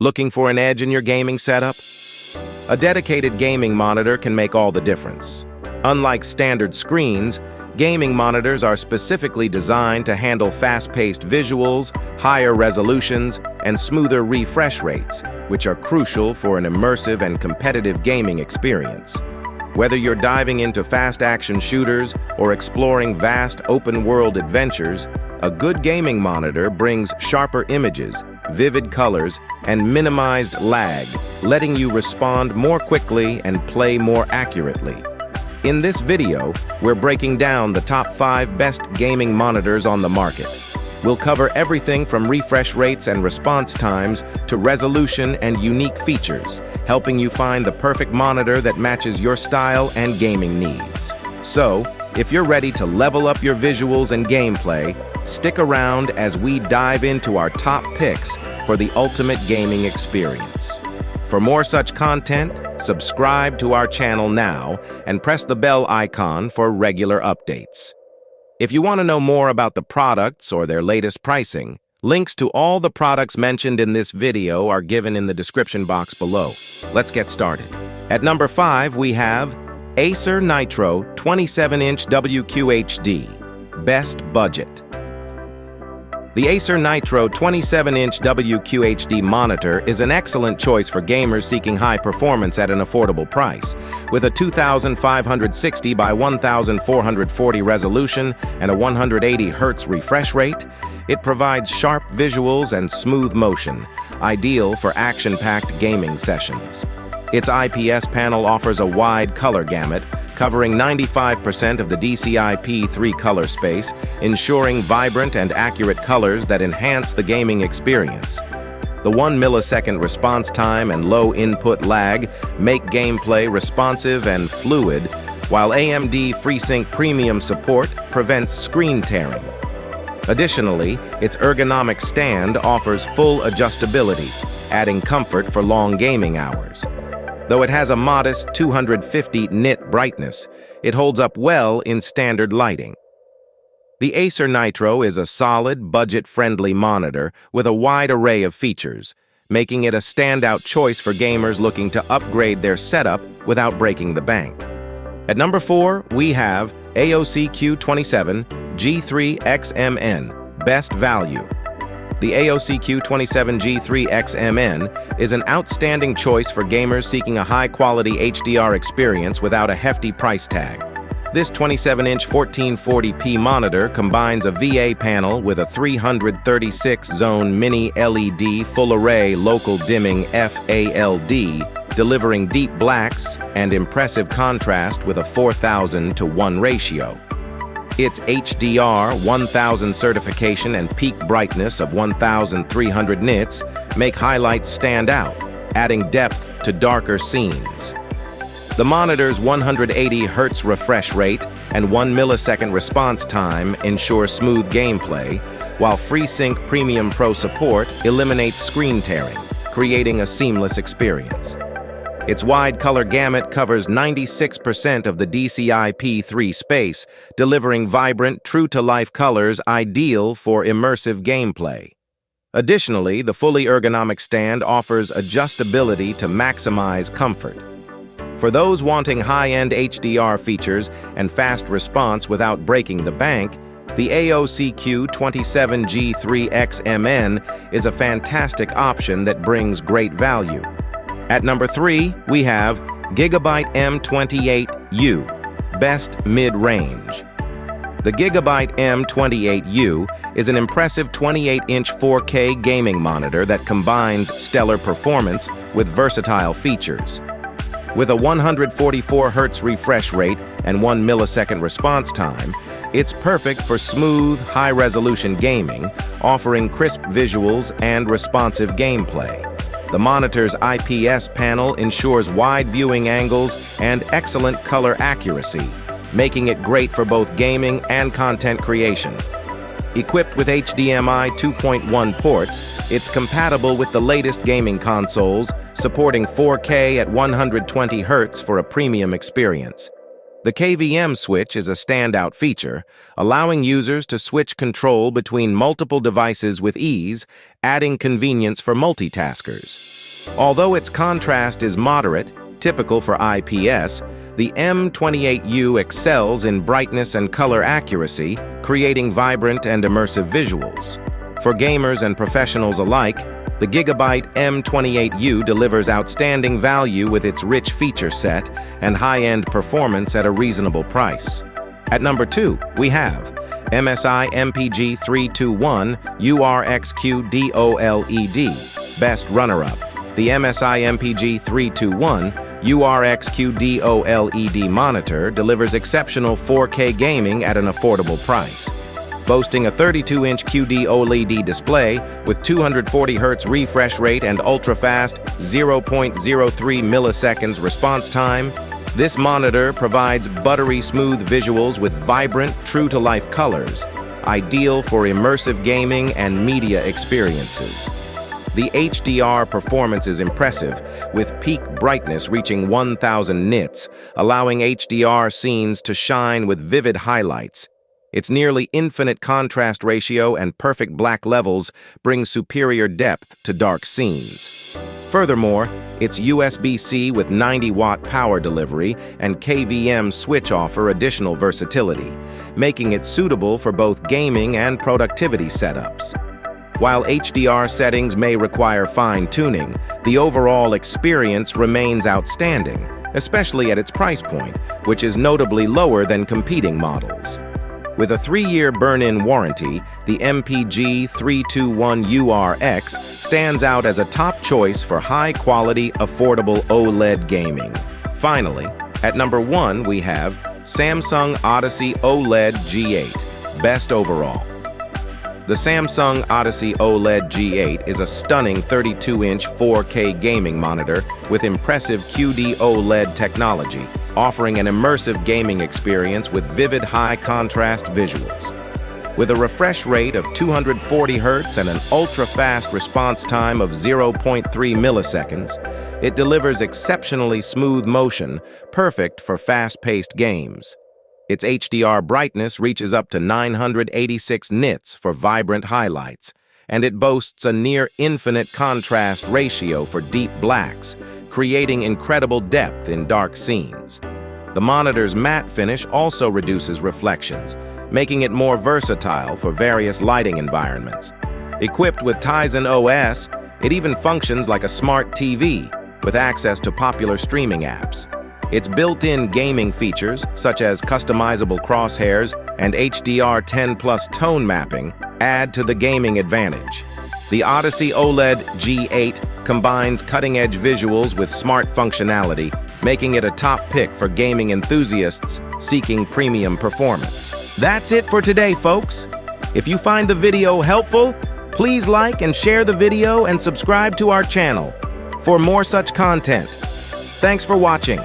Looking for an edge in your gaming setup? A dedicated gaming monitor can make all the difference. Unlike standard screens, gaming monitors are specifically designed to handle fast-paced visuals, higher resolutions, and smoother refresh rates, which are crucial for an immersive and competitive gaming experience. Whether you're diving into fast-action shooters or exploring vast open-world adventures, a good gaming monitor brings sharper images, vivid colors, and minimized lag, letting you respond more quickly and play more accurately. In this video, we're breaking down the top 5 best gaming monitors on the market. We'll cover everything from refresh rates and response times to resolution and unique features, helping you find the perfect monitor that matches your style and gaming needs. So, if you're ready to level up your visuals and gameplay, stick around as we dive into our top picks for the ultimate gaming experience. For more such content, subscribe to our channel now and press the bell icon for regular updates. If you want to know more about the products or their latest pricing, links to all the products mentioned in this video are given in the description box below. Let's get started. At number 5, we have Acer Nitro 27-inch WQHD, Best Budget. The Acer Nitro 27-inch WQHD monitor is an excellent choice for gamers seeking high performance at an affordable price. With a 2560 by 1440 resolution and a 180 Hz refresh rate, it provides sharp visuals and smooth motion, ideal for action-packed gaming sessions. Its IPS panel offers a wide color gamut, covering 95% of the DCI-P3 color space, ensuring vibrant and accurate colors that enhance the gaming experience. The 1 millisecond response time and low input lag make gameplay responsive and fluid, while AMD FreeSync Premium support prevents screen tearing. Additionally, its ergonomic stand offers full adjustability, adding comfort for long gaming hours. Though it has a modest 250 nit brightness, it holds up well in standard lighting. The Acer Nitro is a solid, budget-friendly monitor with a wide array of features, making it a standout choice for gamers looking to upgrade their setup without breaking the bank. At number 4, we have AOC Q27 G3 XMN, Best Value. The AOC Q27 G3 XMN is an outstanding choice for gamers seeking a high-quality HDR experience without a hefty price tag. This 27-inch 1440p monitor combines a VA panel with a 336-zone mini LED full-array local dimming FALD, delivering deep blacks and impressive contrast with a 4,000:1 ratio. Its HDR 1000 certification and peak brightness of 1300 nits make highlights stand out, adding depth to darker scenes. The monitor's 180 Hz refresh rate and 1 millisecond response time ensure smooth gameplay, while FreeSync Premium Pro support eliminates screen tearing, creating a seamless experience. Its wide color gamut covers 96% of the DCI-P3 space, delivering vibrant, true-to-life colors ideal for immersive gameplay. Additionally, the fully ergonomic stand offers adjustability to maximize comfort. For those wanting high-end HDR features and fast response without breaking the bank, the AOC Q27 G3 XMN is a fantastic option that brings great value. At number 3, we have Gigabyte M28U, Best Mid-Range. The Gigabyte M28U is an impressive 28-inch 4K gaming monitor that combines stellar performance with versatile features. With a 144 Hz refresh rate and 1 millisecond response time, it's perfect for smooth, high-resolution gaming, offering crisp visuals and responsive gameplay. The monitor's IPS panel ensures wide viewing angles and excellent color accuracy, making it great for both gaming and content creation. Equipped with HDMI 2.1 ports, it's compatible with the latest gaming consoles, supporting 4K at 120 Hz for a premium experience. The KVM switch is a standout feature, allowing users to switch control between multiple devices with ease, adding convenience for multitaskers. Although its contrast is moderate, typical for IPS, the M28U excels in brightness and color accuracy, creating vibrant and immersive visuals. For gamers and professionals alike, the Gigabyte M28U delivers outstanding value with its rich feature set and high-end performance at a reasonable price. At number 2, we have MSI MPG 321 URX QD-OLED, Best Runner-Up. The MSI MPG 321 URX QD-OLED monitor delivers exceptional 4K gaming at an affordable price. Boasting a 32-inch QD-OLED display with 240Hz refresh rate and ultra-fast 0.03 milliseconds response time, this monitor provides buttery smooth visuals with vibrant, true-to-life colors, ideal for immersive gaming and media experiences. The HDR performance is impressive, with peak brightness reaching 1000 nits, allowing HDR scenes to shine with vivid highlights. Its nearly infinite contrast ratio and perfect black levels bring superior depth to dark scenes. Furthermore, its USB-C with 90-watt power delivery and KVM switch offer additional versatility, making it suitable for both gaming and productivity setups. While HDR settings may require fine-tuning, the overall experience remains outstanding, especially at its price point, which is notably lower than competing models. With a 3-year burn-in warranty, the MPG 321 URX stands out as a top choice for high-quality, affordable OLED gaming. Finally, at number 1 we have Samsung Odyssey OLED G8, Best Overall. The Samsung Odyssey OLED G8 is a stunning 32-inch 4K gaming monitor with impressive QD-OLED technology, offering an immersive gaming experience with vivid high-contrast visuals. With a refresh rate of 240 Hz and an ultra-fast response time of 0.3 milliseconds, it delivers exceptionally smooth motion, perfect for fast-paced games. Its HDR brightness reaches up to 986 nits for vibrant highlights, and it boasts a near-infinite contrast ratio for deep blacks, creating incredible depth in dark scenes. The monitor's matte finish also reduces reflections, making it more versatile for various lighting environments. Equipped with Tizen OS, it even functions like a smart TV, with access to popular streaming apps. Its built-in gaming features, such as customizable crosshairs and HDR10+ tone mapping, add to the gaming advantage. The Odyssey OLED G8 combines cutting-edge visuals with smart functionality, making it a top pick for gaming enthusiasts seeking premium performance. That's it for today, folks. If you find the video helpful, please like and share the video and subscribe to our channel for more such content. Thanks for watching.